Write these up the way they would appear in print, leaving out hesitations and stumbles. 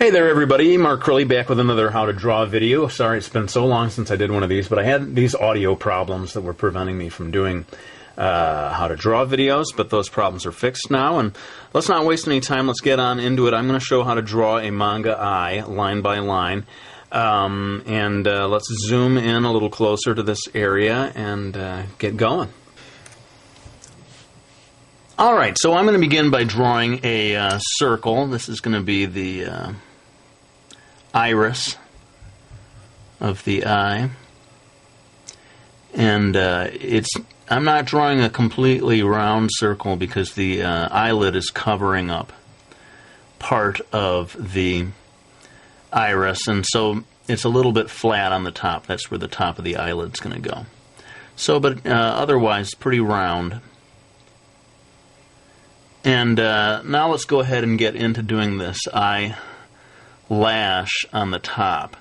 Hey there everybody, Mark Curley back with another how to draw video. Sorry it's been so long since I did one of these, but I had these audio problems that were preventing me from doing how to draw videos, but those problems are fixed now, and let's not waste any time, let's get on into it. I'm going to show how to draw a manga eye, line by line, and let's zoom in a little closer to this area and get going. Alright, so I'm going to begin by drawing a circle. This is going to be the iris of the eye. And I'm not drawing a completely round circle because the eyelid is covering up part of the iris, and so it's a little bit flat on the top. That's where the top of the eyelid's going to go. So, but otherwise, pretty round. And now let's go ahead and get into doing this eyelash on the top.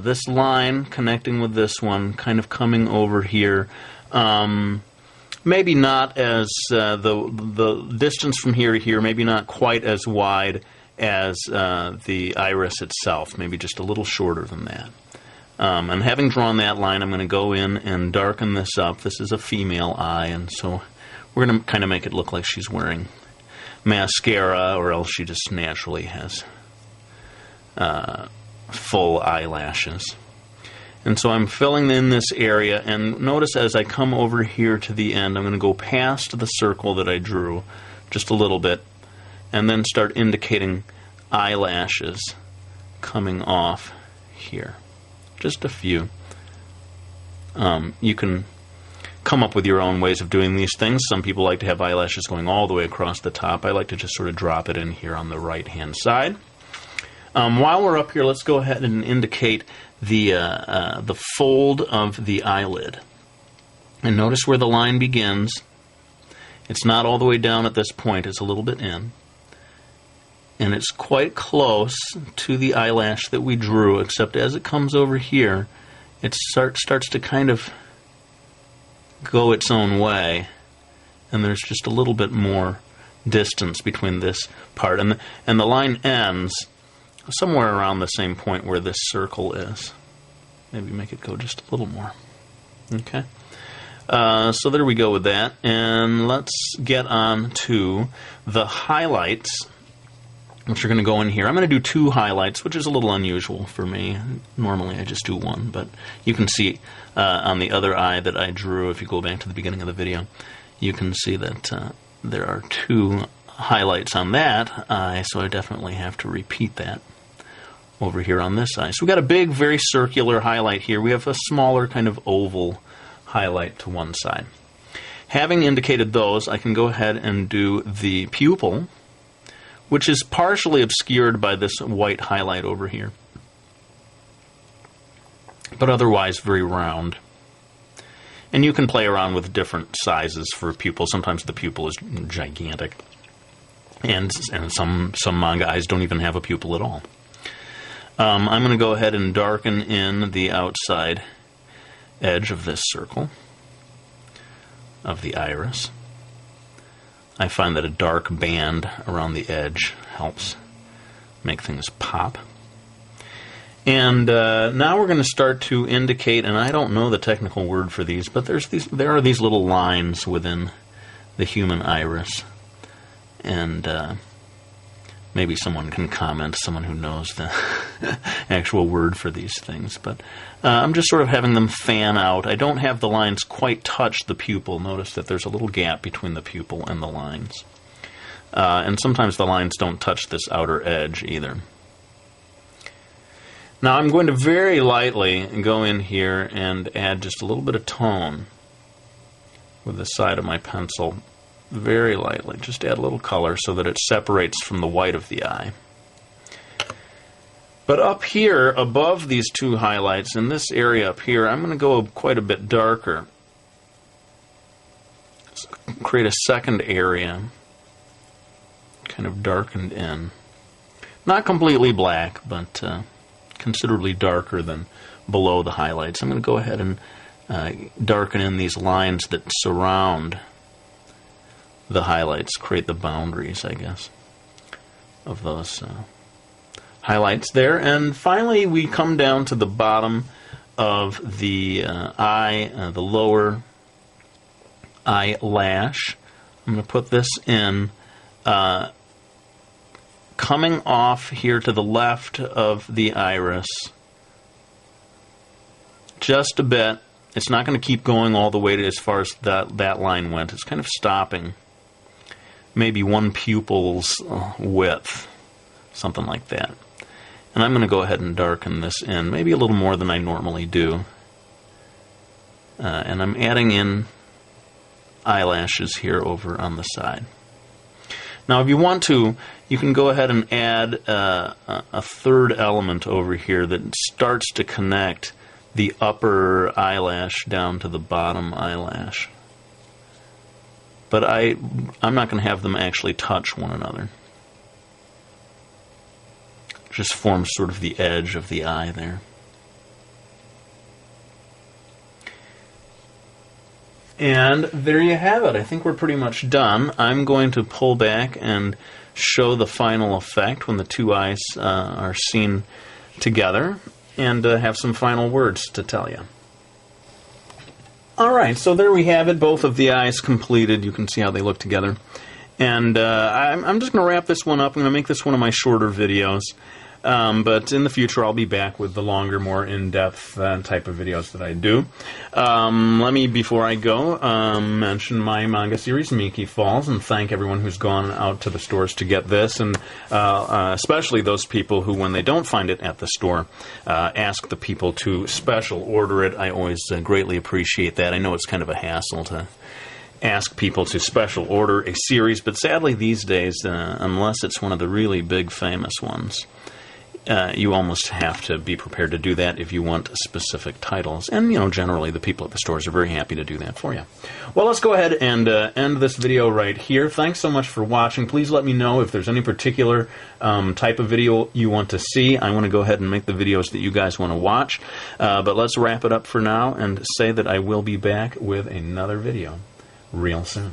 This line connecting with this one, kind of coming over here. Maybe not as the distance from here to here, maybe not quite as wide as the iris itself. Maybe just a little shorter than that. And having drawn that line, I'm going to go in and darken this up. This is a female eye, and so we're going to kind of make it look like she's wearing mascara, or else she just naturally has full eyelashes. And so I'm filling in this area, and notice as I come over here to the end, I'm going to go past the circle that I drew just a little bit, and then start indicating eyelashes coming off here. Just a few. You can come up with your own ways of doing these things. Some people like to have eyelashes going all the way across the top. I like to just sort of drop it in here on the right hand side. While we're up here, let's go ahead and indicate the fold of the eyelid. And notice where the line begins. It's not all the way down at this point, it's a little bit in. And it's quite close to the eyelash that we drew, except as it comes over here, it starts to kind of go its own way, and there's just a little bit more distance between this part, and the line ends somewhere around the same point where this circle is. Maybe make it go just a little more. Okay, so there we go with that, and let's get on to the highlights, which are going to go in here. I'm going to do 2 highlights, which is a little unusual for me. Normally I just do 1, but you can see on the other eye that I drew, if you go back to the beginning of the video, you can see that there are 2 highlights on that eye, so I definitely have to repeat that over here on this eye. So we've got a big, very circular highlight here. We have a smaller kind of oval highlight to one side. Having indicated those, I can go ahead and do the pupil, which is partially obscured by this white highlight over here, but otherwise very round. And you can play around with different sizes for a pupil. Sometimes the pupil is gigantic, and some manga eyes don't even have a pupil at all. I'm going to go ahead and darken in the outside edge of this circle of the iris. I find that a dark band around the edge helps make things pop. And now we're going to start to indicate, and I don't know the technical word for these, but there are these little lines within the human iris. And maybe someone can comment, someone who knows the actual word for these things. But I'm just sort of having them fan out. I don't have the lines quite touch the pupil. Notice that there's a little gap between the pupil and the lines. And sometimes the lines don't touch this outer edge either. Now I'm going to very lightly go in here and add just a little bit of tone with the side of my pencil. Very lightly. Just add a little color so that it separates from the white of the eye. But up here, above these 2 highlights, in this area up here, I'm going to go quite a bit darker. Create a second area, kind of darkened in. Not completely black, but considerably darker than below the highlights. I'm going to go ahead and darken in these lines that surround the highlights, create the boundaries, I guess, of those highlights there. And finally, we come down to the bottom of the eye, the lower eyelash. I'm going to put this in coming off here to the left of the iris just a bit. It's not going to keep going all the way to as far as that line went. It's kind of stopping. Maybe one pupil's width, something like that. And I'm going to go ahead and darken this in, maybe a little more than I normally do. And I'm adding in eyelashes here over on the side. Now, if you want to, you can go ahead and add a third element over here that starts to connect the upper eyelash down to the bottom eyelash. But I'm not going to have them actually touch one another. Just forms sort of the edge of the eye there. And there you have it. I think we're pretty much done. I'm going to pull back and show the final effect when the two eyes are seen together, and have some final words to tell you. Alright, so there we have it, both of the eyes completed. You can see how they look together. And I'm just going to wrap this one up. I'm going to make this one of my shorter videos. But in the future, I'll be back with the longer, more in-depth type of videos that I do. Let me, before I go, mention my manga series, Miki Falls, and thank everyone who's gone out to the stores to get this, and especially those people who, when they don't find it at the store, ask the people to special order it. I always greatly appreciate that. I know it's kind of a hassle to ask people to special order a series, but sadly these days, unless it's one of the really big famous ones, you almost have to be prepared to do that if you want specific titles. And, you know, generally the people at the stores are very happy to do that for you. Well, let's go ahead and end this video right here. Thanks so much for watching. Please let me know if there's any particular type of video you want to see. I want to go ahead and make the videos that you guys want to watch. But let's wrap it up for now and say that I will be back with another video real soon.